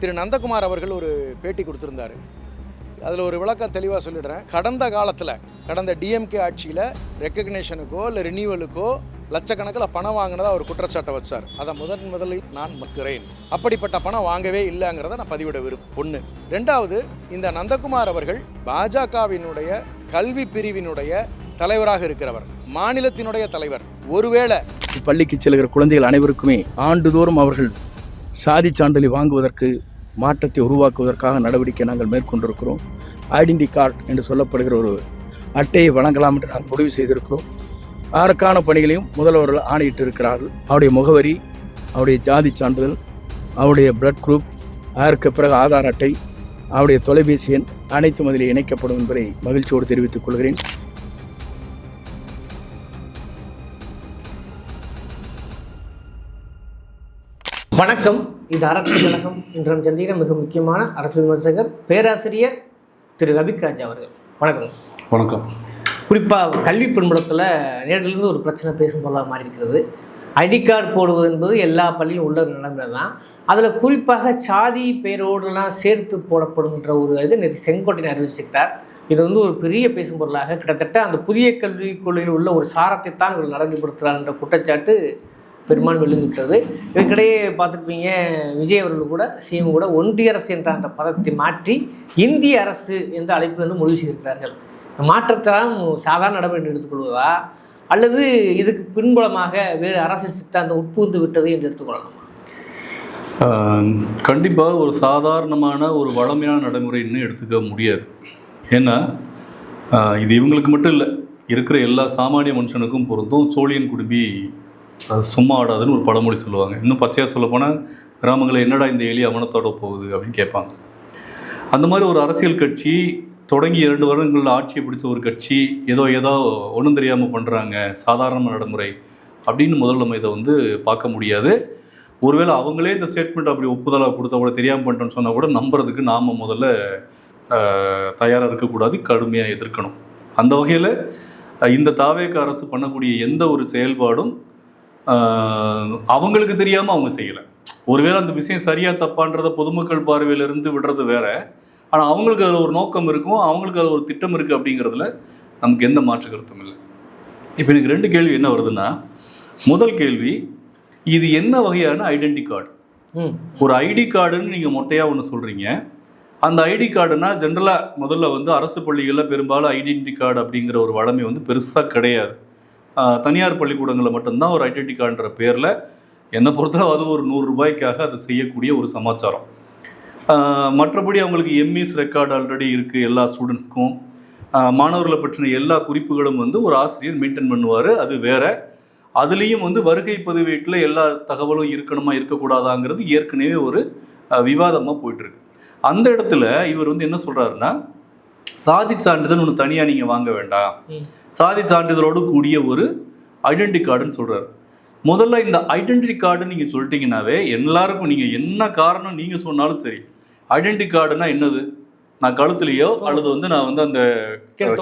திரு நந்தகுமார் அவர்கள் ஒரு பேட்டி கொடுத்துருந்தார். அதில் ஒரு விளக்கம் தெளிவாக சொல்லிடுறேன். கடந்த காலத்தில், கடந்த டிஎம்கே ஆட்சியில் ரெக்கக்னேஷனுக்கோ இல்லை ரினியூவலுக்கோ லட்சக்கணக்கில் பணம் வாங்கினதா ஒரு குற்றச்சாட்டை வச்சார். அதை முதலில் நான் மறுக்கிறேன். அப்படிப்பட்ட பணம் வாங்கவே இல்லைங்கிறத நான் பதிவிட ஒன்று. ரெண்டாவது, இந்த நந்தகுமார் அவர்கள் பாஜகவினுடைய கல்வி பிரிவினுடைய தலைவராக இருக்கிறவர், மாநிலத்தினுடைய தலைவர். ஒருவேளை பள்ளிக்கு செல்கிற குழந்தைகள் அனைவருக்குமே ஆண்டுதோறும் அவர்கள் சாதி சான்றிதழை வாங்குவதற்கு மாற்றத்தை உருவாக்குவதற்காக நடவடிக்கை நாங்கள் மேற்கொண்டிருக்கிறோம். ஐடென்டி கார்டு என்று சொல்லப்படுகிற ஒரு அட்டையை வழங்கலாம் என்று நாங்கள் முடிவு செய்திருக்கிறோம். அதற்கான பணிகளையும் முதல்வர்கள் ஆணையிட்டு இருக்கிறார்கள். அவருடைய முகவரி, அவருடைய ஜாதி சான்றிதழ், அவருடைய பிளட் குரூப், அதற்கு பிறகு ஆதார் அட்டை, அவருடைய தொலைபேசி எண் அனைத்தும் அதில் இணைக்கப்படும் என்பதை மகிழ்ச்சியோடு தெரிவித்துக் கொள்கிறேன். வணக்கம். இது அரசியல் கழகம். இன்று சந்திக்கிற மிக முக்கியமான அரசியல் விமர்சகர் பேராசிரியர் திரு ரபிக்ராஜ் அவர்கள். வணக்கம். வணக்கம். குறிப்பாக கல்வி பின்புலத்தில் நேரிலிருந்து ஒரு பிரச்சனை பேசும் பொருளாக மாறி இருக்கிறது. ஐடி கார்டு போடுவது என்பது எல்லா பள்ளியும் உள்ள நடைமுறை தான். அதில் குறிப்பாக சாதி பெயரோடெல்லாம் சேர்த்து போடப்படுகின்ற ஒரு இது நேற்று செங்கோட்டையன் அறிவிச்சிருக்கிறார். இது ஒரு பெரிய பேசும் பொருளாக, கிட்டத்தட்ட அந்த புதிய கல்விக் கொள்கையில் உள்ள ஒரு சாரத்தை தான் இவர் நடைமுறைப்படுத்துகிறார் என்ற குற்றச்சாட்டு பெரும்பாலும் எழுந்துவிட்டது. இதற்கிடையே பார்த்துருப்பீங்க, விஜய் அவர்கள் கூட சிஎம் கூட ஒன்றிய அரசு என்ற அந்த பதத்தை மாற்றி இந்திய அரசு என்று அழைப்பு என்று முடிவு செய்திருக்கிறார்கள். மாற்றத்தான் சாதாரண நடைமுறை எடுத்துக்கொள்வதா, அல்லது இதுக்கு பின்புலமாக வேறு அரசியல் சித்தாந்தம் உட்புகுந்து விட்டது என்று எடுத்துக்கொள்ளலாமா? கண்டிப்பாக ஒரு சாதாரணமான ஒரு வளமையான நடைமுறைன்னு எடுத்துக்க முடியாது. ஏன்னா இது இவங்களுக்கு மட்டும் இல்லை, இருக்கிற எல்லா சாமானிய மனுஷனுக்கும் பொருந்தும். சோழியன் குடும்பி சும்மா ஆடாதுன்னு ஒரு பழமொழி சொல்லுவாங்க. இன்னும் பச்சையாக சொல்லப்போனால் கிராமங்களில் என்னடா இந்த எலி அவனத்தோட போகுது அப்படின்னு கேட்பாங்க. அந்த மாதிரி ஒரு அரசியல் கட்சி தொடங்கி 2 வருடங்களில் ஆட்சியை பிடிச்ச ஒரு கட்சி ஏதோ ஒன்றும் தெரியாமல் பண்ணுறாங்க, சாதாரண நடைமுறை அப்படின்னு முதல்ல நம்ம இதை பார்க்க முடியாது. ஒருவேளை அவங்களே இந்த ஸ்டேட்மெண்ட் அப்படி ஒப்புதலாக கொடுத்தா கூட, தெரியாமல் பண்ணிட்டோன்னு சொன்னால் கூட நம்புறதுக்கு நாம் முதல்ல தயாராக இருக்கக்கூடாது, கடுமையாக எதிர்க்கணும். அந்த வகையில் இந்த தாவேக அரசு பண்ணக்கூடிய எந்த ஒரு செயல்பாடும் அவங்களுக்கு தெரியாமல் அவங்க செய்யலை. ஒருவேளை அந்த விஷயம் சரியாக தப்பான்றதை பொதுமக்கள் பார்வையிலிருந்து விடுறது வேற, ஆனால் அவங்களுக்கு அதில் ஒரு நோக்கம் இருக்கும், அவங்களுக்கு அதில் ஒரு திட்டம் இருக்குது அப்படிங்கிறதுல நமக்கு எந்த மாற்று கருத்தும் இல்லை. இப்போ எனக்கு 2 கேள்வி என்ன வருதுன்னா, முதல் கேள்வி, இது என்ன வகையான ஐடென்டி கார்டு? ஒரு ஐடி கார்டுன்னு நீங்கள் மொட்டையாக ஒன்று சொல்கிறீங்க. அந்த ஐடி கார்டுனா ஜென்ரலாக முதல்ல அரசு பள்ளிகளில் பெரும்பாலும் ஐடென்டி கார்டு அப்படிங்கிற ஒரு வழமை பெருசாக கிடையாது. தனியார் பள்ளிக்கூடங்களில் மட்டும்தான் ஒரு ஐடென்டி கார்டுன்ற பேரில், என்னை பொறுத்தவரை அது ஒரு 100 ரூபாய்க்காக அதை செய்யக்கூடிய ஒரு சமாச்சாரம். மற்றபடி அவங்களுக்கு எம்இஸ் ரெக்கார்டு ஆல்ரெடி இருக்குது எல்லா ஸ்டூடெண்ட்ஸ்க்கும். மாணவர்களை பற்றின எல்லா குறிப்புகளும் ஒரு ஆசிரியர் மெயின்டைன் பண்ணுவார், அது வேற. அதுலேயும் வருகை பதிவேட்டில் எல்லா தகவலும் இருக்கணுமா இருக்கக்கூடாதாங்கிறது ஏற்கனவே ஒரு விவாதமாக போயிட்டுருக்கு. அந்த இடத்துல இவர் என்ன சொல்கிறாருன்னா, சாதி சான்றிதழ் ஒன்று தனியாக நீங்கள் வாங்க வேண்டாம், சாதி சான்றிதழோடு கூடிய ஒரு ஐடென்டி கார்டுன்னு சொல்கிறார். முதல்ல இந்த ஐடென்டி கார்டுன்னு நீங்கள் சொல்லிட்டீங்கன்னாவே எல்லாருக்கும், நீங்கள் என்ன காரணம் நீங்கள் சொன்னாலும் சரி, ஐடென்டி கார்டுனா என்னது, நான் கழுத்துலையோ அல்லது நான் அந்த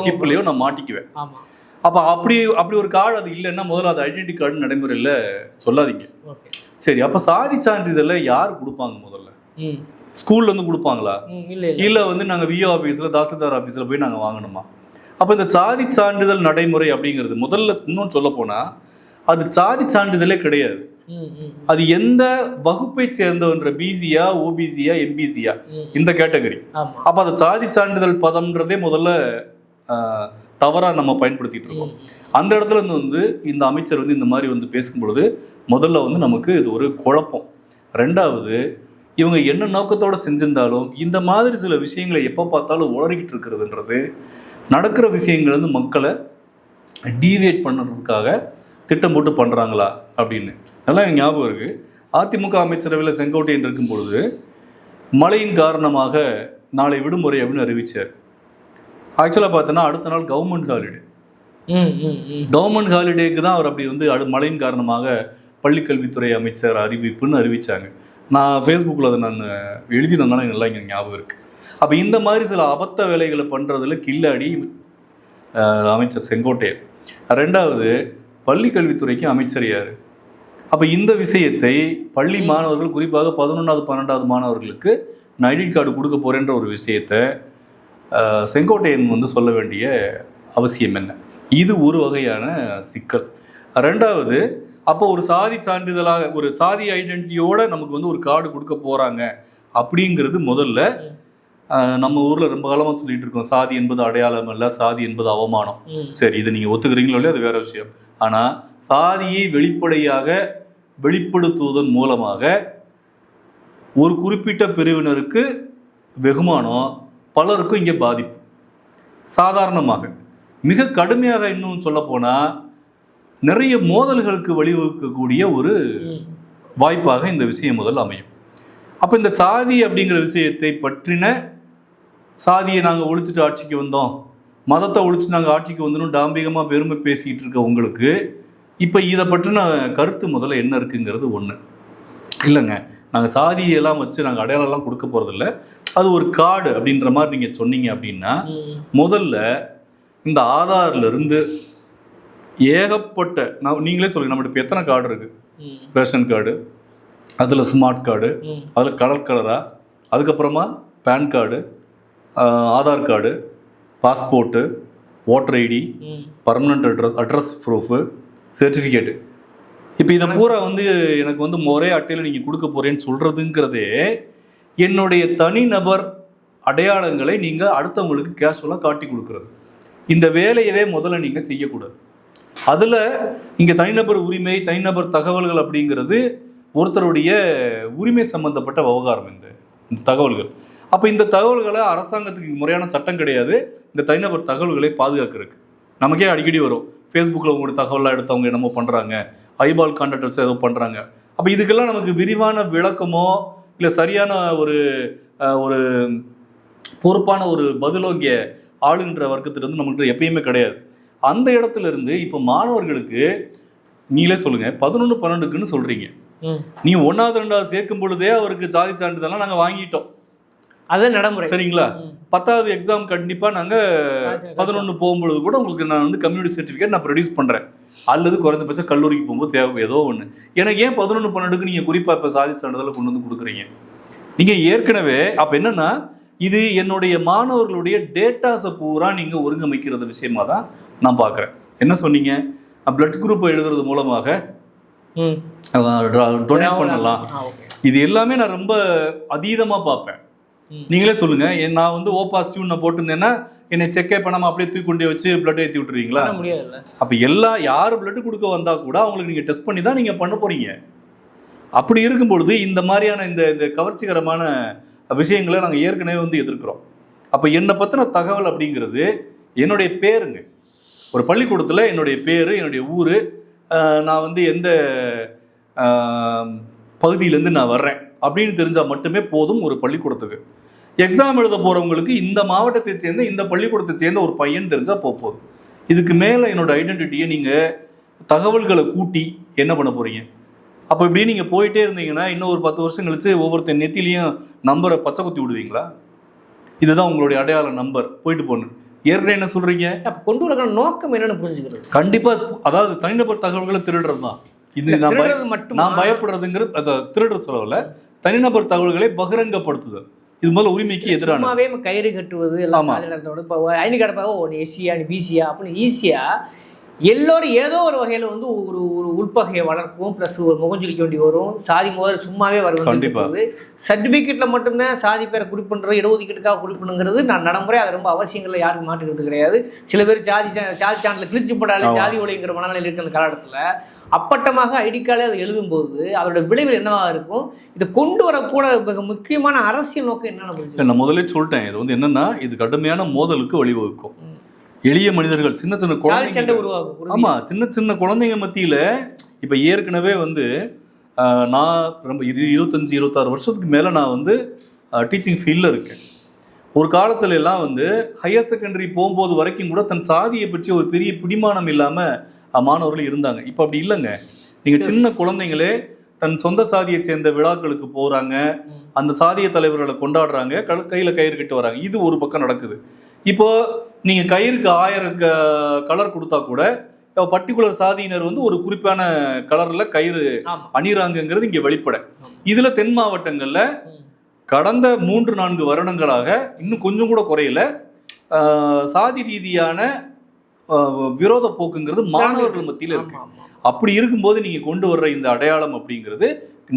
ஹிப்லையோ நான் மாட்டிக்குவேன். அப்போ அப்படி ஒரு கார்டு அது இல்லைன்னா முதல்ல அது ஐடென்டி கார்டு நடைமுறையில் சொல்லாதீங்க. சரி, அப்போ சாதி சான்றிதழை யார் கொடுப்பாங்க? முதல்ல ஸ்கூல்ல கொடுப்பாங்களா? இல்லை நாங்கள் விஓ ஆஃபீஸில் தாசில்தார் ஆஃபீஸில் போய் நாங்கள் வாங்கணுமா? அப்போ இந்த சாதி சான்றிதழ் நடைமுறை அப்படிங்கிறது முதல்ல இன்னும் சொல்ல போனால் அது சாதி சான்றிதழே கிடையாது. அது எந்த வகுப்பை சேர்ந்தவன்ற பிசியா, ஓபிசியா, எம்பிசியா, இந்த கேட்டகரி. அப்போ அந்த சாதி சான்றிதழ் பதம்ன்றதே முதல்ல தவறாக நம்ம பயன்படுத்திட்டு இருக்கோம். அந்த இடத்துல இந்த அமைச்சர் இந்த மாதிரி பேசும்பொழுது முதல்ல நமக்கு இது ஒரு குழப்பம். ரெண்டாவது, இவங்க என்ன நோக்கத்தோடு செஞ்சிருந்தாலும் இந்த மாதிரி சில விஷயங்களை எப்போ பார்த்தாலும் உளறிக்கிட்டு இருக்கிறதுன்றது நடக்கிற விஷயங்கள் மக்களை டீவியேட் பண்ணுறதுக்காக திட்டம் போட்டு பண்ணுறாங்களா அப்படின்னு நல்லா எனக்கு ஞாபகம் இருக்குது. அதிமுக அமைச்சரவையில் செங்கோட்டையன் இருக்கும் பொழுது மழையின் காரணமாக நாளை விடுமுறை அப்படின்னு அறிவித்தார். ஆக்சுவலாக பார்த்தோன்னா அடுத்த நாள் கவர்மெண்ட் ஹாலிடே. கவர்மெண்ட் ஹாலிடேக்கு தான் அவர் அப்படி மழையின் காரணமாக பள்ளிக்கல்வித்துறை அமைச்சர் அறிவிப்புன்னு அறிவித்தாங்க. நான் ஃபேஸ்புக்கில் அதை நான் எழுதினதுனால எனக்கு நல்லா இங்கே ஞாபகம் இருக்குது. அப்போ இந்த மாதிரி சில அபத்த வேலைகளை பண்ணுறதுல கில்லாடி அமைச்சர் செங்கோட்டையன். ரெண்டாவது, பள்ளி கல்வித்துறைக்கு அமைச்சர் யார்? அப்போ இந்த விஷயத்தை பள்ளி மாணவர்கள், குறிப்பாக 11வது 12வது மாணவர்களுக்கு நான் ஐடி கார்டு கொடுக்க போகிறேன்ற ஒரு விஷயத்தை செங்கோட்டையன் வந்து சொல்ல வேண்டிய அவசியம் என்ன? இது ஒரு வகையான சிக்கல். ரெண்டாவது, அப்போ ஒரு சாதி சான்றிதழாக, ஒரு சாதி ஐடென்டிட்டியோட நமக்கு வந்து ஒரு கார்டு கொடுக்க போகிறாங்க அப்படிங்கிறது முதல்ல நம்ம ஊரில் ரொம்ப காலமாக சொல்லிட்டு இருக்கோம், சாதி என்பது அடையாளம் அல்ல, சாதி என்பது அவமானம். சரி, இதை நீங்கள் ஒத்துக்கிறீங்களோ இல்லையா, அது வேற விஷயம். ஆனால் சாதியை வெளிப்படையாக வெளிப்படுத்துவதன் மூலமாக ஒரு குறிப்பிட்ட பிரிவினருக்கு வெகுமானம், பலருக்கும் இங்கே பாதிப்பு. சாதாரணமாக மிக கடுமையாக இன்னும் சொல்லப்போனால் நிறைய மோதல்களுக்கு வழிவகுக்கக்கூடிய ஒரு வாய்ப்பாக இந்த விஷயம் முதல் அமையும். அப்போ இந்த சாதி அப்படிங்கிற விஷயத்தை பற்றின, சாதியை நாங்கள் ஒழிச்சிட்டு ஆட்சிக்கு வந்தோம், மதத்தை ஒழிச்சு நாங்கள் ஆட்சிக்கு வந்தோம் டாம்பிகமாக பெருமை பேசிக்கிட்டு இருக்க உங்களுக்கு இப்போ இதை பற்றின கருத்து முதல்ல என்ன இருக்குங்கிறது ஒன்று. இல்லைங்க, நாங்கள் சாதியெல்லாம் வச்சு நாங்கள் அடையாளம்லாம் கொடுக்க போகிறதில்ல, அது ஒரு கார்டு அப்படின்ற மாதிரி நீங்கள் சொன்னீங்க அப்படின்னா, முதல்ல இந்த ஆதார்லேருந்து ஏகப்பட்ட, நீங்களே சொல்லுங்கள், நம்மகிட்ட இப்போ எத்தனை கார்டு இருக்குது? ரேஷன் கார்டு, அதில் ஸ்மார்ட் கார்டு, அதில் கலர் கலராக, அதுக்கப்புறமா PAN card, Aadhaar card, passport, voter ID, permanent address proof, certificate. இப்போ இதை பூரா வந்து எனக்கு வந்து ஒரே அட்டையில் நீங்கள் கொடுக்க போகிறேன்னு சொல்கிறதுங்கிறதே என்னுடைய தனிநபர் அடையாளங்களை நீங்கள் அடுத்தவங்களுக்கு கேஷுவலாக காட்டி கொடுக்குறது. இந்த வேலையவே முதல்ல நீங்கள் செய்யக்கூடாது. அதில் இங்கே தனிநபர் உரிமை, தனிநபர் தகவல்கள் அப்படிங்கிறது ஒருத்தருடைய உரிமை சம்பந்தப்பட்ட விவகாரம் இந்த தகவல்கள். அப்போ இந்த தகவல்களை அரசாங்கத்துக்கு முறையான சட்டம் கிடையாது இந்த தனிநபர் தகவல்களை பாதுகாக்கிறதுக்கு. நமக்கே அடிக்கடி வரும், ஃபேஸ்புக்கில் உங்களோட தகவலாக எடுத்தவங்க என்னமோ பண்ணுறாங்க, ஐபால் கான்டாக்ட் வச்சு ஏதோ பண்ணுறாங்க. அப்போ இதுக்கெல்லாம் நமக்கு விரிவான விளக்கமோ இல்லை சரியான ஒரு ஒரு பொறுப்பான ஒரு பதிலோ இங்கே ஆளுன்ற வர்க்கத்திலிருந்து நம்மகிட்ட எப்பயுமே கிடையாது. அந்த இடத்துல இருந்து இப்போ மாணவர்களுக்கு நீங்களே சொல்லுங்கள், 11 12க்குன்னு சொல்கிறீங்க, நீ 1வது 2வது சேர்க்கும் பொழுதே அவருக்கு சாதி சான்றிதழ்லாம் நாங்கள் வாங்கிட்டோம், அது நடைமுறை, சரிங்களா? 10வது எக்ஸாம் கண்டிப்பாக நாங்கள் 11 போகும்பொழுது கூட உங்களுக்கு நான் வந்து கம்யூனிட்டி சர்டிஃபிகேட் நான் ப்ரொடியூஸ் பண்ணுறேன், அல்லது குறைந்தபட்சம் கல்லூரிக்கு போகும்போது தேவை ஏதோ ஒன்று. எனக்கு ஏன் 11 12க்கு நீங்கள் குறிப்பாக இப்போ சாதி சான்றிதழை கொண்டு வந்து கொடுக்குறீங்க? நீங்கள் ஏற்கனவே அப்போ என்னென்னா, இது என்னுடைய மாணவர்களுடைய டேட்டாஸை பூரா நீங்கள் ஒருங்கமைக்கிறது விஷயமா தான் நான் பார்க்குறேன். என்ன சொன்னீங்க, பிளட் குரூப்பை எழுதுறது மூலமாக டொனேட் பண்ணலாம், இது எல்லாமே நான் ரொம்ப அதீதமாக பார்ப்பேன். நீங்களே சொல்லுங்க, நான் வந்து ஓ பாசிட்டிவ் நான் போட்டிருந்தேன்னா என்னை செக்கே பண்ணாமல் அப்படியே தூக்கி கொண்டே வச்சு பிளட் ஏற்றி விட்டுருவீங்களா? முடியாது. அப்போ யார் பிளட் கொடுக்க வந்தால் கூட அவங்களுக்கு நீங்கள் டெஸ்ட் பண்ணி தான் நீங்கள் பண்ண போகிறீங்க. அப்படி இருக்கும் பொழுது இந்த மாதிரியான இந்த கவர்ச்சிகரமான விஷயங்களை நாங்கள் ஏற்கனவே வந்து எதிர்க்கிறோம். அப்போ என்னை பற்றின தகவல் அப்படிங்கிறது என்னுடைய பேருங்க, ஒரு பள்ளிக்கூடத்தில் என்னுடைய பேர், என்னுடைய ஊர், நான் வந்து எந்த பகுதியிலேருந்து நான் வர்றேன் அப்படின்னு தெரிஞ்சால் மட்டுமே போதும் ஒரு பள்ளிக்கூடத்துக்கு. எக்ஸாம் எழுத போகிறவங்களுக்கு இந்த மாவட்டத்தை சேர்ந்த, இந்த பள்ளிக்கூடத்தை சேர்ந்த ஒரு பையன் தெரிஞ்சால் போதும். இதுக்கு மேலே என்னோட ஐடென்டிட்டியை நீங்கள் தகவல்களை கூட்டி என்ன பண்ண போகிறீங்க? அப்போ இப்படி நீங்கள் போயிட்டே இருந்தீங்கன்னா இன்னும் ஒரு 10 வருஷம் கழிச்சு ஒவ்வொருத்தர் நெத்திலையும் நம்பரை பச்சை குத்தி விடுவீங்களா? இதுதான் உங்களுடைய அடையாள நம்பர், போயிட்டு போகணும். ஏற்கனவே என்ன சொல்கிறீங்க, கொண்டு வர நோக்கம் என்னன்னு புரிஞ்சுக்கிறது. கண்டிப்பாக அதாவது தனிநபர் தகவல்களை திருடுறது தான் இது. நான் பயப்படுறதுங்கிறது அதை திருடுற சொல்லல, தனிநபர் தகவல்களை பகிரங்கப்படுத்துதல் இது முதல்ல உரிமைக்கு எதிரானவே. கயிறு கட்டுவது எல்லாம் ஐடி கார்டு எஸ்சியா பிசியா அப்படின்னு ஈஸியா எல்லோரும் ஏதோ ஒரு வகையில் வந்து ஒரு ஒரு உள்பகையை வளர்க்கும், ப்ளஸ் ஒரு முகஞ்சொலிக்க வேண்டி வரும். சாதி முதல்ல சும்மாவே வருவது, சர்டிஃபிகேட்டில் மட்டும்தான் சாதி பேரை குறிப்பிடுறது, இடஒதுக்கீட்டுக்காக குறிப்பிடுங்கிறது நான் நடைமுறை. அது ரொம்ப அவசியங்களில் யாருக்கும் மாற்றுக்கிறது கிடையாது. சில பேர் சாதி சான்றிதழ் கிழிச்சு போட்டாலே சாதி ஒழிங்கிற மனநிலையில் இருக்கிற காலகட்டத்தில் அப்பட்டமாக ஐடி கார்டில் அதை எழுதும்போது அதோட விளைவில் என்னவாக இருக்கும்? இதை கொண்டு வரக்கூட மிக முக்கியமான அரசியல் நோக்கம் என்னென்னு புரிஞ்சு நான் முதலே சொல்லிட்டேன். இது வந்து என்னென்னா, இது கடுமையான மோதலுக்கு வழிவகுக்கும். எளிய மனிதர்கள், சின்ன சின்ன குழந்தைங்க, ஆமாம், சின்ன சின்ன குழந்தைங்க மத்தியில் இப்போ ஏற்கனவே வந்து நான் ரொம்ப 25-26 வருஷத்துக்கு மேலே நான் வந்து டீச்சிங் ஃபீல்டில் இருக்கேன். ஒரு காலத்துல எல்லாம் வந்து ஹையர் செகண்டரி போகும்போது வரைக்கும் கூட தன் சாதியை பற்றி ஒரு பெரிய பிடிமானம் இல்லாமல் மாணவர்கள் இருந்தாங்க. இப்போ அப்படி இல்லைங்க. நீங்கள் சின்ன குழந்தைங்களே தன் சொந்த சாதியை சேர்ந்த விழாக்களுக்கு போகிறாங்க, அந்த சாதிய தலைவர்களை கொண்டாடுறாங்க, கையில் கயிறு கட்டு வராங்க. இது ஒரு பக்கம் நடக்குது. இப்போ நீங்கள் கயிறுக்கு 1000 கலர் கொடுத்தா கூட பர்டிகுலர் சாதியினர் வந்து ஒரு குறிப்பான கலர்ல கயிறு ஆமா. அணிறாங்கிறது இங்க வெளிப்பட. இதுல தென் மாவட்டங்கள்ல கடந்த 3-4 வருடங்களாக இன்னும் கொஞ்சம் கூட குறையல சாதி ரீதியான விரோத போக்குங்கிறது மாணவர்கள் மத்தியில் இருக்கு. அப்படி இருக்கும்போது நீங்க கொண்டு வர்ற இந்த அடையாளம் அப்படிங்கிறது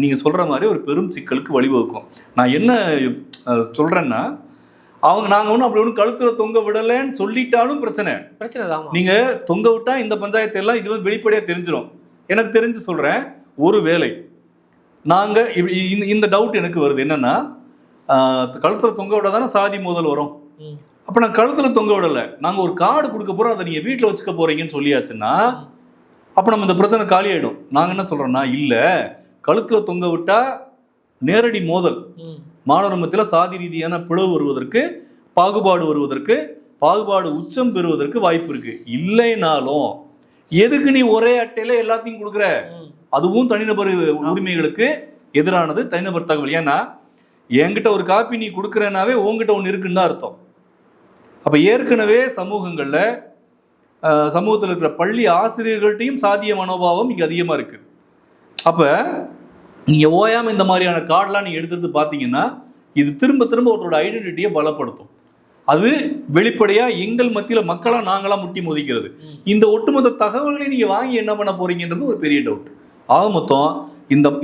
நீங்க சொல்ற மாதிரி ஒரு பெரும் சிக்கலுக்கு வழிவகுக்கும். நான் என்ன சொல்றேன்னா, நாங்க ஒன்றும் அப்படி ஒன்றும் கழுத்துல தொங்க விடலைன்னு சொல்லிட்டாலும் பிரச்சனை. நீங்க தொங்க விட்டா இந்த பஞ்சாயத்து எல்லாம் இது வந்து வெளிப்படையா தெரிஞ்சிடும். எனக்கு தெரிஞ்சு சொல்றேன், ஒரு வேளை நாங்க இந்த டவுட் எனக்கு வருது என்னன்னா, கழுத்துல தொங்க விட தானே சாதி மோதல் வரும். அப்ப நான் கழுத்துல தொங்க விடல, நாங்க ஒரு கார்டு கொடுக்க போறோம், அதை நீங்க வீட்டுல வச்சுக்க போறீங்கன்னு சொல்லியாச்சுன்னா அப்ப நம்ம இந்த பிரச்சனை காலி ஆயிடும். நாங்க என்ன சொல்றோம்னா, இல்ல கழுத்துல தொங்க விட்டா நேரடி மோதல், மாணவர் மத்தியில் சாதி ரீதியான பிளவு வருவதற்கு, பாகுபாடு வருவதற்கு, பாகுபாடு உச்சம் பெறுவதற்கு வாய்ப்பு இருக்கு. இல்லைனாலும் எதுக்கு நீ ஒரே அட்டையில எல்லாத்தையும் கொடுக்குற? அதுவும் தனிநபர் உரிமைகளுக்கு எதிரானது, தனிநபர் தகவல். ஏன்னா என்கிட்ட ஒரு காப்பி நீ கொடுக்குறனாவே உங்ககிட்ட ஒன்று இருக்குன்னு தான் அர்த்தம். அப்ப ஏற்கனவே சமூகத்தில் இருக்கிற பள்ளி ஆசிரியர்கள்ட்டையும் சாதிய மனோபாவம் இங்க அதிகமா இருக்கு. அப்ப நீங்க ஓயாம இந்த மாதிரியான கார்டெலாம் நீங்க எடுத்துட்டு பார்த்தீங்கன்னா இது திரும்ப திரும்ப ஒருத்தரோட ஐடென்டிட்டியை பலப்படுத்தும். அது வெளிப்படையா எங்கள் மத்தியில மக்களா நாங்களா முட்டி மோதிக்கிறது. இந்த ஒட்டுமொத்த தகவல்களை நீங்க வாங்கி என்ன பண்ண போறீங்கன்றது ஒரு பெரிய டவுட். ஆக மொத்தம்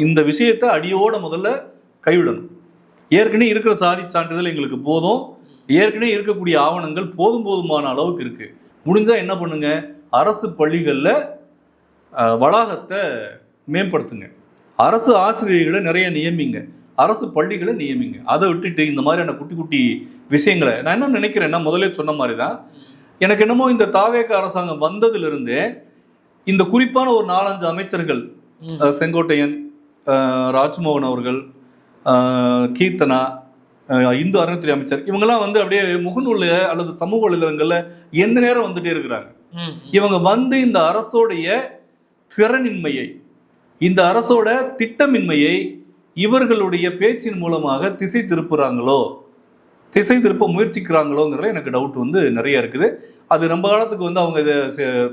இந்த விஷயத்தை அடியோட முதல்ல கைவிடணும். ஏற்கனவே இருக்கிற சாதி சான்றிதழ் எங்களுக்கு போதும், ஏற்கனவே இருக்கக்கூடிய ஆவணங்கள் போதுமான அளவுக்கு இருக்கு. முடிஞ்சா என்ன பண்ணுங்க, அரசு பள்ளிகளில் வளாகத்தை மேம்படுத்துங்க, அரசு ஆசிரியர்களை நிறைய நியமிங்க, அரசு பள்ளிகளை நியமிங்க. அதை விட்டுட்டு இந்த மாதிரியான குட்டி குட்டி விஷயங்களை நான் என்ன நினைக்கிறேன்னா, முதலே சொன்ன மாதிரி தான் எனக்கு என்னமோ இந்த தாவேக அரசாங்கம் வந்ததிலிருந்தே இந்த குறிப்பான ஒரு 4-5 அமைச்சர்கள், செங்கோட்டையன், ராஜ்மோகன் அவர்கள், கீர்த்தனா, இந்து அறநிலையத்துறை அமைச்சர், இவங்கெல்லாம் வந்து அப்படியே முகநூல்ல அல்லது சமூக வலைதளங்கள்ல எந்த நேரம் வந்துட்டே இருக்கிறாங்க. இவங்க வந்து இந்த அரசோடைய திறனின்மையை, இந்த அரசோட திட்டமின்மையை இவர்களுடைய பேச்சின் மூலமாக திசை திருப்ப முயற்சிக்கிறாங்களோங்கிறத எனக்கு டவுட் வந்து நிறைய இருக்குது. அது ரொம்ப காலத்துக்கு வந்து அவங்க இதை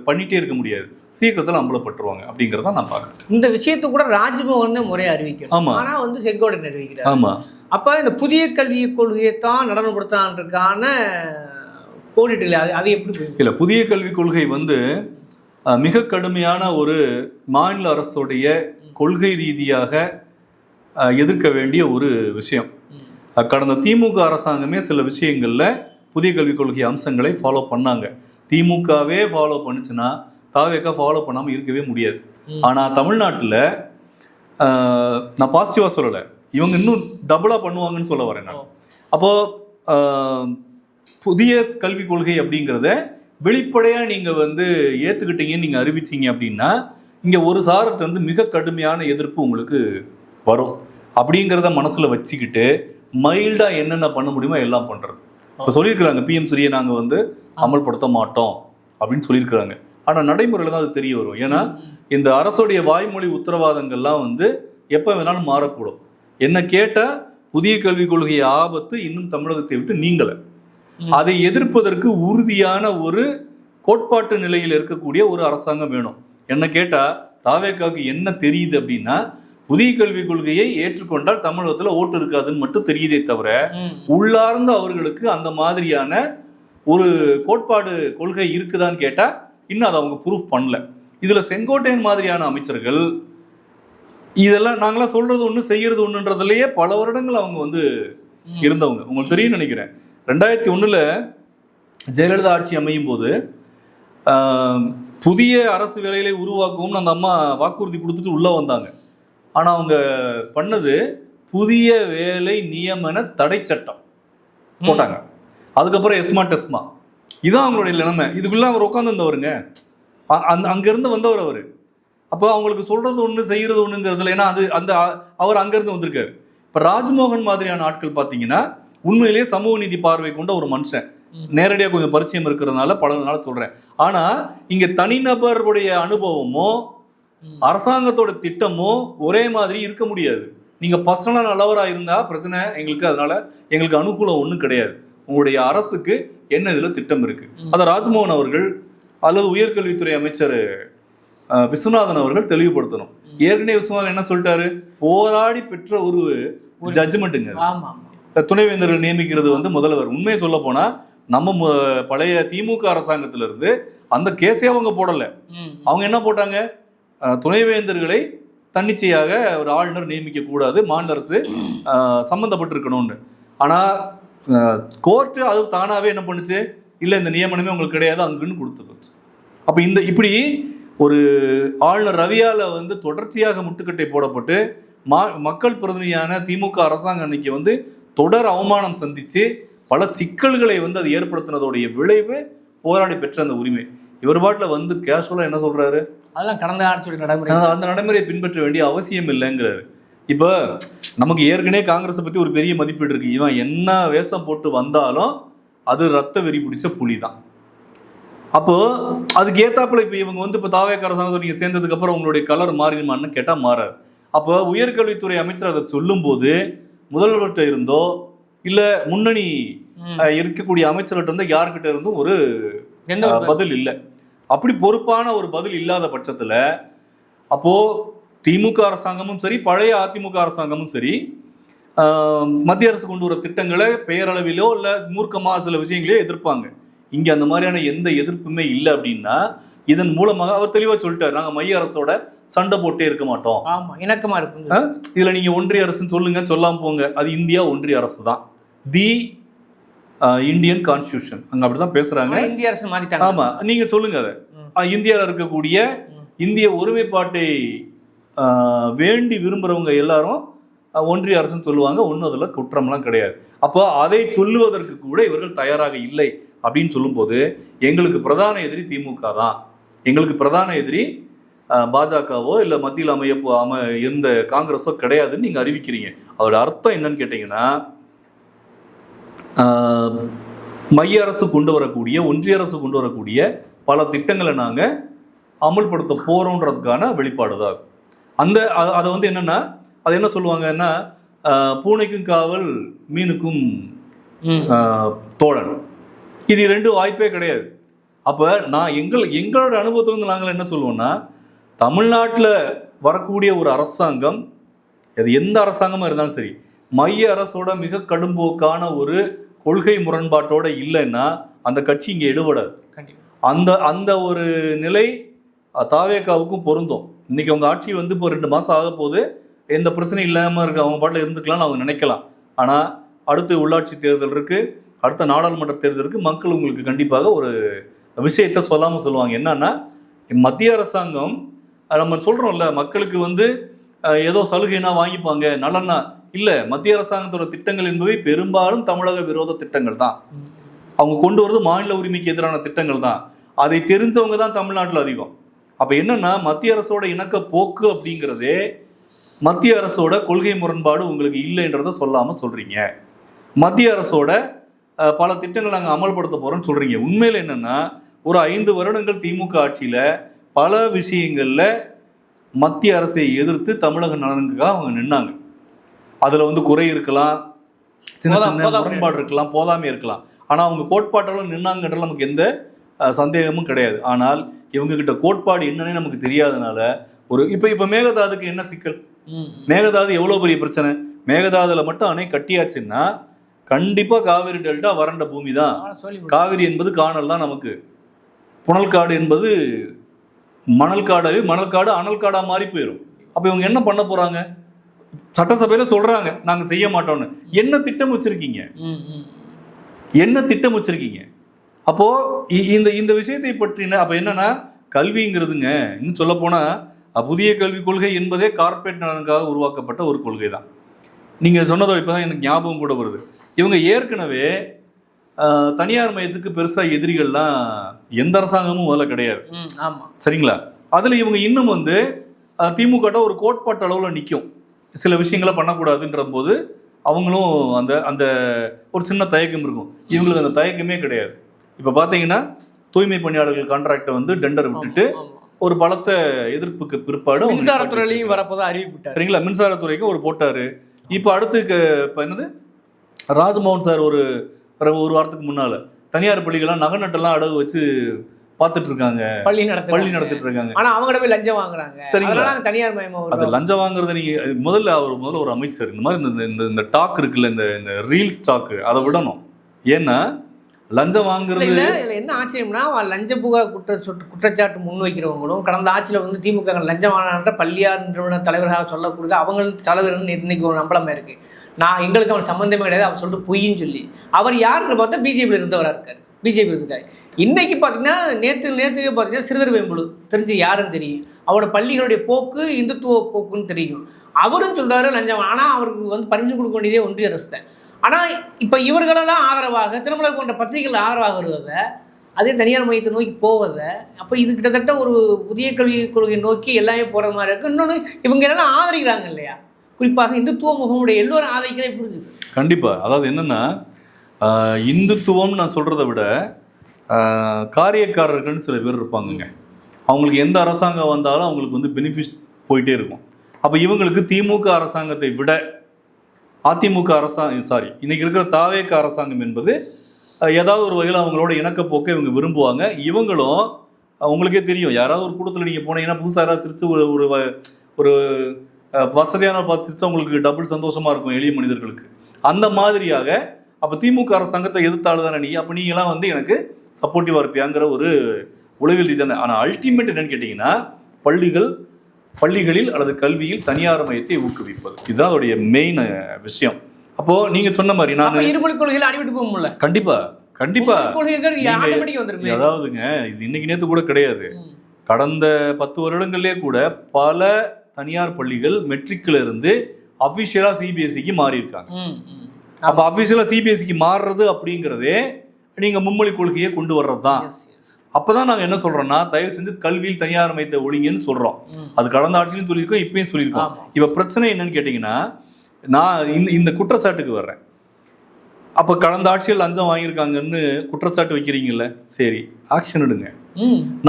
பண்ணிட்டே இருக்க முடியாது, சீக்கிரத்தில் அம்பலப்பட்டுருவாங்க அப்படிங்கிறத நான் பார்க்குறேன். இந்த விஷயத்தை கூட ராஜ்மோகன் முறையை அறிவிக்கும். ஆமா, ஆனா வந்து செங்கோட்டையன் அறிவிக்கிறார். ஆமா, அப்ப இந்த புதிய கல்விக் கொள்கையை தான் நடனப்படுத்தான்றதுக்கான கோடிட்டு அது எப்படி இல்லை? புதிய கல்விக் கொள்கை வந்து மிக கடுமையான ஒரு மாநில அரசுடைய கொள்கை ரீதியாக எதிர்க்க வேண்டிய ஒரு விஷயம். கடந்த திமுக அரசாங்கமே சில விஷயங்கள்ல புதிய கல்விக் கொள்கை அம்சங்களை ஃபாலோ பண்ணாங்க. திமுகவே ஃபாலோ பண்ணுச்சுன்னா தாவேக ஃபாலோ பண்ணாமல் இருக்கவே முடியாது. ஆனால் தமிழ்நாட்டில் நான் பாசிட்டிவாக சொல்லலை, இவங்க இன்னும் டபுளாக பண்ணுவாங்கன்னு சொல்ல வரேன் நான். அப்போது புதிய கல்விக் கொள்கை அப்படிங்கிறத வெளிப்படையாக நீங்கள் வந்து ஏற்றுக்கிட்டீங்கன்னு நீங்கள் அறிவிச்சிங்க அப்படின்னா இங்கே ஒரு சாரத்தை வந்து மிக கடுமையான எதிர்ப்பு உங்களுக்கு வரும். அப்படிங்கிறத மனசில் வச்சுக்கிட்டு மைல்டாக என்னென்ன பண்ண முடியுமோ எல்லாம் பண்ணுறது. இப்போ சொல்லியிருக்கிறாங்க, பிஎம் ஸ்ரீயை நாங்கள் வந்து அமல்படுத்த மாட்டோம் அப்படின்னு சொல்லியிருக்கிறாங்க. ஆனால் நடைமுறையில் தான் அது தெரிய வரும். ஏன்னா இந்த அரசுடைய வாய்மொழி உத்தரவாதங்கள்லாம் வந்து எப்போ வேணாலும் மாறக்கூடும். என்ன கேட்டால் புதிய கல்விக் கொள்கை ஆபத்து இன்னும் தமிழகத்தை விட்டு நீங்கலை. அதை எதிர்ப்பதற்கு உறுதியான ஒரு கோட்பாட்டு நிலையில் இருக்கக்கூடிய ஒரு அரசாங்கம் வேணும். என்ன கேட்டால் தாவேகாவுக்கு என்ன தெரியுது அப்படின்னா, புதிய கல்விக் கொள்கையை ஏற்றுக்கொண்டால் தமிழகத்தில் ஓட்டு இருக்காதுன்னு மட்டும் தெரியுதே தவிர உள்ளார்ந்து அவர்களுக்கு அந்த மாதிரியான ஒரு கோட்பாடு கொள்கை இருக்குதான்னு கேட்டால் இன்னும் அதை அவங்க ப்ரூஃப் பண்ணல. இதில் செங்கோட்டையன் மாதிரியான அமைச்சர்கள் இதெல்லாம் நாங்களாம் சொல்றது ஒன்று செய்யறது ஒன்றுன்றதுலேயே பல வருடங்கள் அவங்க வந்து இருந்தவங்க. உங்களுக்கு தெரியும் நினைக்கிறேன், 2001 ஜெயலலிதா ஆட்சி அமையும் போது புதிய அரசு வேலைகளை உருவாக்கவும் அந்த அம்மா வாக்குறுதி கொடுத்துட்டு உள்ளே வந்தாங்க. ஆனால் அவங்க பண்ணது புதிய வேலை நியமன தடை சட்டம் போட்டாங்க. அதுக்கப்புறம் எஸ்மா இதுதான் அவங்களுடைய நிலைமை. இதுக்குள்ள அவர் உட்காந்துருந்தவருங்க, அங்கேருந்து வந்தவர் அவர். அப்போ அவங்களுக்கு சொல்றது ஒன்று செய்யறது ஒன்றுங்கிறதுல, ஏன்னா அவர் அங்கேருந்து வந்திருக்காரு. இப்போ ராஜ்மோகன் மாதிரியான ஆட்கள் பார்த்தீங்கன்னா உண்மையிலேயே சமூக நீதி பார்வை கொண்ட ஒரு மனுஷன், நேரடியாக கொஞ்சம் பரிச்சயம் இருக்கிறதுனால பல நாள் சொல்றேன். ஆனால் இங்கே தனிநபருடைய அனுபவமோ அரசாங்கத்தோட திட்டமோ ஒரே மாதிரி இருக்க முடியாது. நீங்க பர்சனலாக நல்லவராக இருந்தா பிரச்சனை எங்களுக்கு, அதனால எங்களுக்கு அனுகூலம் ஒன்றும் கிடையாது. உங்களுடைய அரசுக்கு என்ன இதில் திட்டம் இருக்கு, அதை ராஜ்மோகன் அவர்கள் அல்லது உயர்கல்வித்துறை அமைச்சர் விஸ்வநாதன் அவர்கள் தெளிவுபடுத்தணும். ஏற்கனவே விஸ்வநாதன் என்ன சொல்லிட்டாரு, போராடி பெற்ற ஒரு ஜட்ஜ்மெண்ட்டுங்க. துணைவேந்தர்கள் நியமிக்கிறது முதல்வர். உண்மையை சொல்ல போனா நம்ம பழைய திமுக அரசாங்கத்திலிருந்து அந்த கேஸே அவங்க போடல. அவங்க என்ன போட்டாங்க, துணைவேந்தர்களை தன்னிச்சையாக ஒரு ஆளுநர் நியமிக்க கூடாது, மாநில அரசு சம்பந்தப்பட்டிருக்கணும்னு. ஆனா கோர்ட்டு அது தானாவே என்ன பண்ணுச்சு, இல்லை இந்த நியமனமே உங்களுக்கு கிடையாது அங்குன்னு கொடுத்து போச்சு. அப்ப இப்படி ஒரு ஆளுநர் ரவியால தொடர்ச்சியாக முட்டுக்கட்டை போடப்பட்டு மக்கள் பிரதிநிதியான திமுக அரசாங்கம் அன்னைக்கு தொடர் அவமானம் சந்திச்சு பல சிக்கல்களை அது ஏற்படுத்தினதோடைய விளைவு போராடி பெற்ற அந்த உரிமை. இவர் பாட்டில் கேஷுவலா என்ன சொல்றாரு, அதெல்லாம் கடந்த ஆட்சியோட நடைமுறை, அந்த நடைமுறையை பின்பற்ற வேண்டிய அவசியம் இல்லைங்கிறாரு. இப்ப நமக்கு ஏற்கனவே காங்கிரஸை பத்தி ஒரு பெரிய மதிப்பீடு இருக்கு. இவன் என்ன வேஷம் போட்டு வந்தாலும் அது ரத்த வெறி பிடிச்ச புலி தான். அப்போ அதுக்கு ஏத்தாப்புல இப்ப இவங்க இப்ப தாவேக அரசாங்கத்தை நீங்க சேர்ந்ததுக்கு அப்புறம் உங்களுடைய கலர் மாறிடுமான்னு கேட்டா மாறாது. அப்போ உயர்கல்வித்துறை அமைச்சர் அதை சொல்லும் போது முதல்வர்கிட்ட இருந்தோ இல்ல முன்னணி இருக்கக்கூடிய அமைச்சர்கிட்ட யாருக்கிட்ட இருந்தும் ஒரு பதில் இல்லை. அப்படி பொறுப்பான ஒரு பதில் இல்லாத பட்சத்துல அப்போ திமுக அரசாங்கமும் சரி பழைய அதிமுக அரசாங்கமும் சரி மத்திய அரசு கொண்டு வர திட்டங்களை பெயரளவிலோ இல்ல மூர்க்கமா சில விஷயங்களே எதிர்ப்பாங்க. இங்க அந்த மாதிரியான எந்த எதிர்ப்புமே இல்லை. அப்படின்னா இதன் மூலமாக அவர் தெளிவா சொல்லிட்டாரு, நாங்க மைய அரசோட சண்டை போட்டே இருக்க மாட்டோம், இணக்கமா இருக்கும். இதுல நீங்க ஒன்றிய அரசுன்னு சொல்லுங்க, சொல்லாம போங்க, அது இந்தியா ஒன்றிய அரசு தான், தி இந்தியன் கான்ஸ்டிடியூஷன், அங்க அப்படிதான் பேசுறாங்க. இந்திய அரசு மாத்திட்டாங்க. ஆமா, நீங்க சொல்லுங்க அதை. இந்தியாவில் இருக்கக்கூடிய இந்திய ஒருமைப்பாட்டை வேண்டி விரும்புறவங்க எல்லாரும் ஒன்றிய அரசுன்னு சொல்லுவாங்க. ஒன்றும் அதுல குற்றம்லாம் கிடையாது. அப்போ அதை சொல்லுவதற்கு கூட இவர்கள் தயாராக இல்லை. அப்படின்னு சொல்லும்போது எங்களுக்கு பிரதான எதிரி திமுக தான், எங்களுக்கு பிரதான எதிரி பாஜகவோ இல்லை மத்தியில் இருந்த காங்கிரஸோ கிடையாதுன்னு நீங்க அறிவிக்கிறீங்க. அதோட அர்த்தம் என்னன்னு கேட்டீங்கன்னா, மைய அரசு கொண்டு வரக்கூடிய ஒன்றிய அரசு கொண்டு வரக்கூடிய பல திட்டங்களை நாங்க அமல்படுத்த போறோன்றதுக்கான வெளிப்பாடு தான் அது. அதை என்னன்னா, அது என்ன சொல்லுவாங்கன்னா, பூனைக்கும் காவல் மீனுக்கும் தோழன், இது ரெண்டு வாய்ப்பே கிடையாது. அப்ப நான் எங்களோட அனுபவத்திலிருந்து நாங்கள் என்ன சொல்லுவோம்னா, தமிழ்நாட்டில் வரக்கூடிய ஒரு அரசாங்கம், அது எந்த அரசாங்கமா இருந்தாலும் சரி, மைய அரசோட மிக கடும்போக்கான ஒரு கொள்கை முரண்பாட்டோட இல்லைன்னா அந்த கட்சி இங்கே எடுபடாது. அந்த ஒரு நிலை தாவேகாவுக்கும் பொருந்தும். இன்னைக்கு அவங்க ஆட்சி இப்போ 2 மாசம் ஆக போது, எந்த பிரச்சனையும் இல்லாமல் இருக்க அவங்க பாட்டில் இருந்துக்கலாம்னு அவங்க நினைக்கலாம். ஆனால் அடுத்து உள்ளாட்சி தேர்தல் இருக்கு, அடுத்த நாடாளுமன்ற தேர்தலுக்கு மக்கள் உங்களுக்கு கண்டிப்பாக ஒரு விஷயத்த சொல்லாமல் சொல்லுவாங்க. என்னன்னா, மத்திய அரசாங்கம் நம்ம சொல்றோம்ல, மக்களுக்கு ஏதோ சலுகைனா வாங்கிப்பாங்க, நலன்னா இல்லை. மத்திய அரசாங்கத்தோட திட்டங்கள் என்பவை பெரும்பாலும் தமிழக விரோத திட்டங்கள் தான். அவங்க கொண்டு வரது மாநில உரிமைக்கு எதிரான திட்டங்கள் தான். அதை தெரிஞ்சவங்க தான் தமிழ்நாட்டில் அதிகம். அப்ப என்னன்னா, மத்திய அரசோட இணக்க போக்கு அப்படிங்கிறதே மத்திய அரசோட கொள்கை முரண்பாடு உங்களுக்கு இல்லைன்றத சொல்லாம சொல்றீங்க. மத்திய அரசோட பல திட்டங்கள் நாங்கள் அமல்படுத்த போறோம்னு சொல்றீங்க. உண்மையில என்னன்னா, ஒரு 5 வருடங்கள் திமுக ஆட்சியில பல விஷயங்கள்ல மத்திய அரசை எதிர்த்து தமிழக நலனுக்காக அவங்க நின்னாங்க. அதுல குறை இருக்கலாம், சின்ன சின்ன முரண்பாடு இருக்கலாம், போதாமே இருக்கலாம். ஆனா அவங்க கோட்பாட்டாலும் நின்னாங்கன்றது நமக்கு எந்த சந்தேகமும் கிடையாது. ஆனால் இவங்க கிட்ட கோட்பாடு என்னன்னே நமக்கு தெரியாதனால இப்ப மேகதாதுக்கு என்ன சிக்கல்? மேகதாது எவ்வளவு பெரிய பிரச்சனை? மேகதாதுல மட்டும் அணை கட்டியாச்சுன்னா கண்டிப்பா காவிரி டெல்டா வறண்ட பூமி தான். காவிரி என்பது காணல் தான் நமக்கு. புனல்காடு என்பது மணல் காடு அனல் காடா மாறி போயிடும். அப்ப இவங்க என்ன பண்ண போறாங்க? சட்டசபையில சொல்றாங்க நாங்க செய்ய மாட்டோம்னு. என்ன திட்டம் வச்சிருக்கீங்க? என்ன திட்டம் வச்சிருக்கீங்க? அப்போ இந்த விஷயத்தை பற்றின அப்ப என்னன்னா, கல்விங்கிறதுங்க இன்னும் சொல்ல போனா புதிய கல்விக் கொள்கை என்பதே கார்ப்பரேட் நலனுக்காக உருவாக்கப்பட்ட ஒரு கொள்கை தான். நீங்க சொன்னதோட இப்பதான் எனக்கு ஞாபகம் கூட வருது. இவங்க ஏற்கனவே தனியார் மையத்துக்கு பெருசா எதிரிகள்லாம் எந்த அரசாங்கமும் முதல்ல கிடையாது. சரிங்களா? அதுல இவங்க இன்னும் திமுக ஒரு கோட்பாட்டு அளவுல நிற்கும். சில விஷயங்களை பண்ணக்கூடாதுன்ற போது அவங்களும் அந்த ஒரு சின்ன தயக்கம் இருக்கும். இவங்களுக்கு அந்த தயக்கமே கிடையாது. இப்ப பாத்தீங்கன்னா, தூய்மை பணியாளர்கள் கான்ட்ராக்டை டெண்டர் விட்டுட்டு ஒரு பலத்த எதிர்ப்புக்கு பிற்பாடு மின்சாரத்துறையிலையும் வரப்போதான் அறிவிப்பு. சரிங்களா? மின்சாரத்துறைக்கு ஒரு போட்டாரு. இப்ப அடுத்து என்னது, ராஜ்மோகன் சார் ஒரு வாரத்துக்கு முன்னால தனியார் பள்ளிகள்லாம் நகை நட்டெல்லாம் அடகு வச்சு பார்த்துட்டு இருக்காங்க, பள்ளி நடத்திட்டு இருக்காங்க. ஆனா அவங்க போய் லஞ்சம் வாங்குறாங்க. சரிங்களா? தனியார் மயமா அது லஞ்சம் வாங்குறத நீங்க முதல்ல ஒரு அமைச்சர் இந்த மாதிரி இந்த டாக் இருக்குல்ல, இந்த ரீல்ஸ் டாக், அதை விடணும். ஏன்னா லஞ்சம் வாங்குறது இதுல என்ன ஆச்சரியம்னா, லஞ்ச புகார் குற்றச்சாட்டு முன்வைக்கிறவங்களும் கடந்த ஆட்சியில் வந்து திமுக லஞ்சம் வாங்கின பள்ளியார் நிறுவன தலைவராக சொல்லக்கூடிய அவங்களுக்கு தலைவர் இன்னைக்கு ஒரு நம்பளமா இருக்கு. எங்களுக்கு அவர் சம்பந்தமே கிடையாது, அவர் சொல்லிட்டு பொய்ன்னு சொல்லி அவர் யாருன்னு பார்த்தா பிஜேபியில் இருந்தவராக இருக்காரு. பிஜேபி இருந்துட்டாரு. இன்னைக்கு பார்த்தீங்கன்னா நேற்று பார்த்தீங்கன்னா சிறுவர் வேம்புலு தெரிஞ்சு யாருன்னு தெரியும். அவரோட பள்ளிகளுடைய போக்கு இந்துத்துவ போக்குன்னு தெரியும். அவரும் சொல்றாரு லஞ்சம், ஆனால் அவருக்கு வந்து பர்மிஷன் கொடுக்க வேண்டியதே ஒன்றிய அரசு தான். ஆனால் இப்போ இவர்களெல்லாம் ஆதரவாக தினமலர் போன்ற பத்திரிகைகள் ஆதரவாக வருவதை, அதே தனியார் மையத்தை நோக்கி போவதை, அப்போ இது கிட்டத்தட்ட ஒரு புதிய கல்விக் கொள்கையை நோக்கி எல்லாமே போகிற மாதிரி இருக்குது. இன்னொன்று இவங்க எல்லாம் ஆதரிக்கிறாங்க இல்லையா, குறிப்பாக இந்துத்துவ முகமுடைய எல்லோரும் ஆதரிக்கிறதே புரிஞ்சுது. கண்டிப்பாக. அதாவது என்னென்னா, இந்துத்துவம் நான் சொல்கிறத விட காரியக்காரர்கள்னு சில பேர் இருப்பாங்கங்க. அவங்களுக்கு எந்த அரசாங்கம் வந்தாலும் அவங்களுக்கு வந்து பெனிஃபிட் போயிட்டே இருக்கும். அப்போ இவங்களுக்கு திமுக அரசாங்கத்தை விட அதிமுக அரசாங்கம், இன்னைக்கு இருக்கிற தாவேக அரசாங்கம் என்பது ஏதாவது ஒரு வகையில் அவங்களோட இணக்கப்போக்கை இவங்க விரும்புவாங்க. இவங்களும் உங்களுக்கே தெரியும், யாராவது ஒரு கூட்டத்தில் நீங்கள் போனீங்கன்னா புதுசாக யாராவது திருச்சி ஒரு வசதியான திருச்சி உங்களுக்கு டபுள் சந்தோஷமாக இருக்கும் எளிய மனிதர்களுக்கு. அந்த மாதிரியாக அப்போ திமுக அரசாங்கத்தை எதிர்த்தாள் தானே நீ, அப்போ நீங்களாம் வந்து எனக்கு சப்போர்ட்டிவாக இருப்பியாங்கிற ஒரு உளவியல் ரீதியான. ஆனால் அல்டிமேட் என்னன்னு கேட்டிங்கன்னா, பள்ளிகளில் அல்லது கல்வியில் தனியார் மையத்தை ஊக்குவிப்பது, இதுதான் அதோடைய மெயின் விஷயம். அப்போ நீங்க சொன்ன மாதிரி நான் இருமொழி கொள்கையில் அடிபட்டு போக முடியல. கண்டிப்பா அதாவதுங்க, இது இன்னைக்கு நேற்று கூட கிடையாது. கடந்த 10 வருடங்கள்லேயே கூட பல தனியார் பள்ளிகள் மெட்ரிக்ல இருந்து அபிஷியலா சிபிஎஸ்சிக்கு மாறி இருக்காங்க. அப்ப அபிஷியலா சிபிஎஸ்சிக்கு மாறுறது அப்படிங்கிறதே நீங்க மும்மொழி கொள்கையை கொண்டு வர்றது தான். அப்பதான் நாங்க என்ன சொல்றோம்னா, தயவு செஞ்சு கல்வியில் தனியார் மையத்தை ஒழிங்கன்னு சொல்றோம். அது கடந்த ஆட்சியிலும் சொல்லியிருக்கோம், இப்பயும் சொல்லியிருக்கோம். இப்ப பிரச்சனை என்னன்னு கேட்டீங்கன்னா, நான் இந்த குற்றச்சாட்டுக்கு வர்றேன். அப்ப கடந்த ஆட்சியில் லஞ்சம் வாங்கியிருக்காங்கன்னு குற்றச்சாட்டு வைக்கிறீங்கல்ல, சரி ஆக்ஷன் எடுங்க.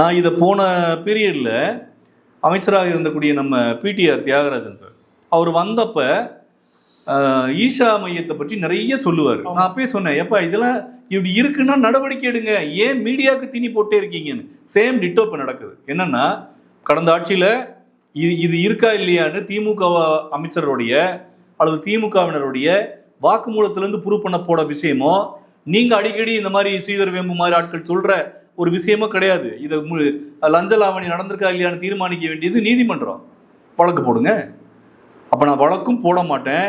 நான் இதை போன பீரியட்ல அமைச்சராக இருந்தக்கூடிய நம்ம பிடிஆர் தியாகராஜன் சார், அவர் வந்தப்ப ஈஷா மையத்தை பற்றி நிறைய சொல்லுவார். நான் அப்பயே சொன்னேன், எப்பா இதெல்லாம் இப்படி இருக்குன்னா நடவடிக்கை எடுங்க, ஏன் மீடியாவுக்கு தீனி போட்டே இருக்கீங்கன்னு. சேம் டிட்டோ இப்போ நடக்குது. என்னன்னா, கடந்த ஆட்சியில் இது இருக்கா இல்லையான்னு திமுக அமைச்சருடைய அல்லது திமுகவினருடைய வாக்குமூலத்திலேருந்து ப்ரூவ் பண்ண போட விஷயமோ, நீங்கள் அடிக்கடி இந்த மாதிரி ஸ்ரீதர் வேம்பு மாதிரி ஆட்கள் சொல்கிற ஒரு விஷயமோ கிடையாது. இதை லஞ்ச லாவணி நடந்திருக்கா இல்லையான்னு தீர்மானிக்க வேண்டியது நீதிமன்றம். வழக்கு போடுங்க. அப்போ நான் வழக்கும் போட மாட்டேன்.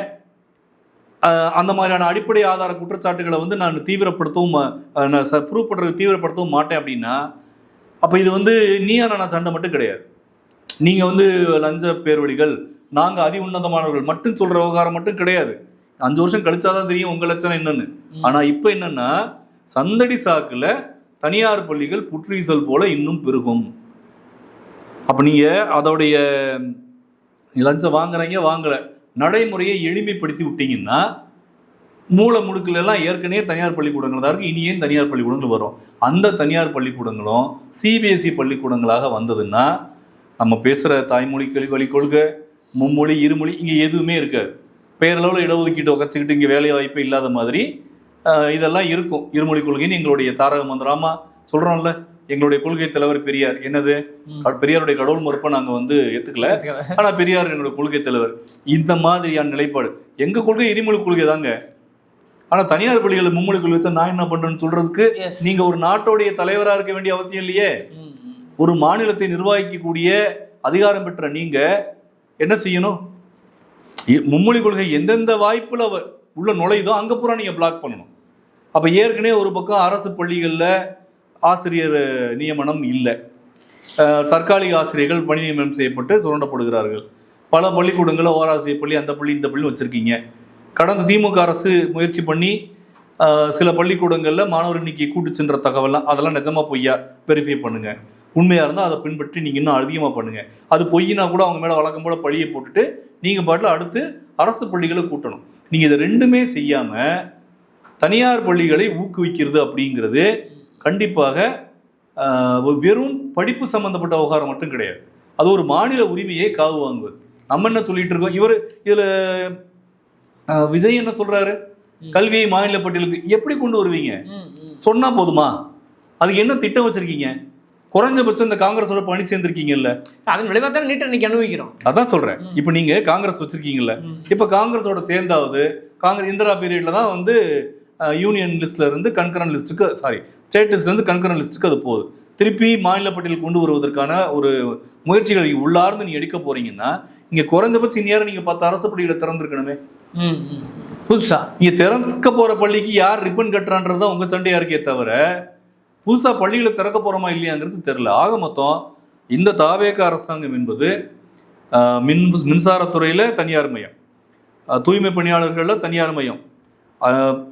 அந்த மாதிரியான அடிப்படை ஆதார குற்றச்சாட்டுகளை வந்து நான் தீவிரப்படுத்தவும் ப்ரூவ் பண்ணுறது தீவிரப்படுத்தவும் மாட்டேன் அப்படின்னா, அப்போ இது வந்து நீயா நான் சண்டை மட்டும் கிடையாது. நீங்கள் வந்து லஞ்ச பேர்வழிகள், நாங்கள் அதி உன்னதமானவர்கள் மட்டும் சொல்கிற விவகாரம் மட்டும் கிடையாது. 5 வருஷம் கழிச்சாதான் தெரியும் உங்கள் லட்சணம் என்னன்னு. ஆனால் இப்போ என்னன்னா, சந்தடி சாக்கில் தனியார் பள்ளிகள் புற்றீசல் போல இன்னும் பெருகும். அப்போ நீங்கள் அதோடைய லஞ்சம் வாங்கலை நடைமுறையை எளிமைப்படுத்தி விட்டீங்கன்னா, மூல முடுக்கில் எல்லாம் ஏற்கனவே தனியார் பள்ளிக்கூடங்கள் தான் இருக்குது, இனியும் தனியார் பள்ளிக்கூடங்கள் வரும். அந்த தனியார் பள்ளிக்கூடங்களும் சிபிஎஸ்சி பள்ளிக்கூடங்களாக வந்ததுன்னா, நம்ம பேசுகிற தாய்மொழி கல்வி வழி கொள்கை, மும்மொழி இருமொழி இங்கே எதுவுமே இருக்காது. பேரளவில் இடஒதுக்கீட்டை உக்கச்சிக்கிட்டு இங்கே வேலை வாய்ப்பே இல்லாத மாதிரி இதெல்லாம் இருக்கும். இருமொழி கொள்கைன்னு எங்களுடைய தாரக மந்திரமா சொல்கிறோம்ல, எங்களுடைய கொள்கை தலைவர் பெரியார். என்னது, பெரியாருடைய கடவுள் மறுப்பை நாங்கள் வந்து ஏற்றுக்கல, ஆனால் பெரியார் எங்களுடைய கொள்கை தலைவர். இந்த மாதிரியான நிலைப்பாடு. எங்கள் கொள்கை இருமொழி கொள்கை தாங்க. ஆனால் தனியார் பள்ளிகளை மும்மொழி கொள்கை வச்சா நான் என்ன பண்ணுறேன்னு சொல்கிறதுக்கு நீங்கள் ஒரு நாட்டோடைய தலைவராக இருக்க வேண்டிய அவசியம் இல்லையே. ஒரு மாநிலத்தை நிர்வகிக்கக்கூடிய அதிகாரம் பெற்ற நீங்கள் என்ன செய்யணும்? மும்மொழி கொள்கை எந்தெந்த வாய்ப்பில் உள்ள நுழையுதோ அங்கே பூரா நீங்கள் பிளாக் பண்ணணும். அப்போ ஏற்கனவே ஒரு பக்கம் அரசு பள்ளிகளில் ஆசிரியர் நியமனம் இல்லை, தற்காலிக ஆசிரியர்கள் பணி நியமனம் செய்யப்பட்டு சுரண்டப்படுகிறார்கள். பல பள்ளிக்கூடங்களில் ஓராசிரியர் பள்ளி, அந்த பள்ளி இந்த பள்ளி வச்சுருக்கீங்க. கடந்த திமுக அரசு முயற்சி பண்ணி சில பள்ளிக்கூடங்களில் மாணவர் எண்ணிக்கை கூட்டு சென்ற தகவலாம், அதெல்லாம் நிஜமாக பொய்யா வெரிஃபை பண்ணுங்கள். உண்மையாக இருந்தால் அதை பின்பற்றி நீங்கள் இன்னும் அதிகமாக பண்ணுங்கள். அது பொய்னா கூட அவங்க மேலே வழக்கம் போல் பழியை போட்டுட்டு நீங்கள் பாட்டில் அடுத்து அரசு பள்ளிகளை கூட்டணும். நீங்கள் இதை ரெண்டுமே செய்யாமல் தனியார் பள்ளிகளை ஊக்குவிக்கிறது அப்படிங்கிறது கண்டிப்பாக வெறும் படிப்பு சம்மந்தப்பட்ட விவகாரம் மட்டும் கிடையாது. அது ஒரு மாநில உரிமையை காவு வாங்குவது. நம்ம என்ன சொல்லிட்டு இருக்கோம், இவர் இதில் விஜய் என்ன சொல்கிறாரு, கல்வியை மாநில பட்டியலுக்கு எப்படி கொண்டு வருவீங்க? சொன்னால் போதுமா? அதுக்கு என்ன திட்டம் வச்சுருக்கீங்க? குறைஞ்சபட்சம் இந்த காங்கிரஸோட பணி சேர்ந்திருக்கீங்கல்ல, அதன் விளைவாக தான் நீட்டை இன்னைக்கு அனுபவிக்கிறோம். அதான் சொல்றேன். இப்போ நீங்க காங்கிரஸ் வச்சிருக்கீங்கல்ல, இப்போ காங்கிரஸோட சேர்ந்தாவது காங்கிரஸ் இந்திரா பீரியட்ல தான் வந்து யூனியன் லிஸ்ட்ல இருந்து கன்கரண்ட் லிஸ்ட்டுக்கு, ஸ்டேட் லிஸ்ட்ல இருந்து கன்கரண்ட் லிஸ்ட்டுக்கு அது போகுது. திருப்பி மாநில பட்டியல் கொண்டு வருவதற்கான ஒரு முயற்சிகளை உள்ளார்ந்து நீங்க எடுக்க போறீங்கன்னா, இங்க குறைஞ்சபட்சம் இந்நேரம் நீங்க 10 அரசு பள்ளிகளை திறந்திருக்கணுமே. புதுசா நீங்க திறக்க போற பள்ளிக்கு யார் ரிப்பன் கட்டுறான்றதுதான் உங்க சண்டையா இருக்கே தவிர, புதுசா பள்ளிகளை திறக்க போறோமா இல்லையாங்கிறது தெரியல. ஆக மொத்தம் இந்த தாவேக அரசாங்கம் என்பது மின்சாரத்துறையில தனியார் மயம், தூய்மை பணியாளர்கள்ல தனியார் மயம்,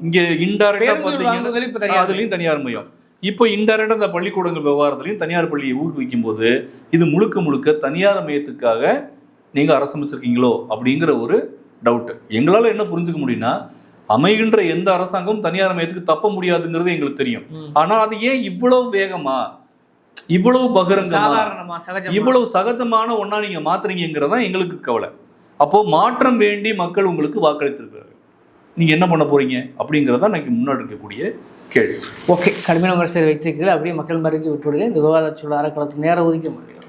இங்க இன்டைரக்டா பாத்தீங்கன்னா அதுலயும் தனியார் மயம், இப்போ இன்டைரக்டா இந்த பள்ளிக்கூடங்கள் விவகாரத்திலையும் தனியார் பள்ளியை ஊக்குவிக்கும் போது இது முழுக்க முழுக்க தனியார் மயத்துக்காக நீங்க அரசமைச்சிருக்கீங்களோ அப்படிங்கிற ஒரு டவுட். எங்களால என்ன புரிஞ்சுக்க முடியும்னா, அமைகின்ற எந்த அரசாங்கமும் தனியார் மயத்துக்கு தப்ப முடியாதுங்கிறது எங்களுக்கு தெரியும். ஆனா அது ஏன் இவ்வளவு வேகமா, இவ்வளவு பகிரங்கமா, இவ்வளவு சகஜமான ஒன்னா நீங்க மாத்துறீங்கிறதா எங்களுக்கு கவலை. அப்போ மாற்றம் வேண்டி மக்கள் உங்களுக்கு வாக்களித்திருக்கிறார்கள், நீங்க என்ன பண்ண போறீங்க அப்படிங்கிறதா எனக்கு முன்னாடி இருக்கக்கூடிய கேள்வி. ஓகே, கடுமையான விமர்சனத்தை வைத்திருக்கிறீர்கள், அப்படியே மக்கள் மறுக்கி விட்டுவிடுங்க. இந்த விவாத சூழல் அறக்களத்துக்கு நேரம் ஒதுக்க முடியும்.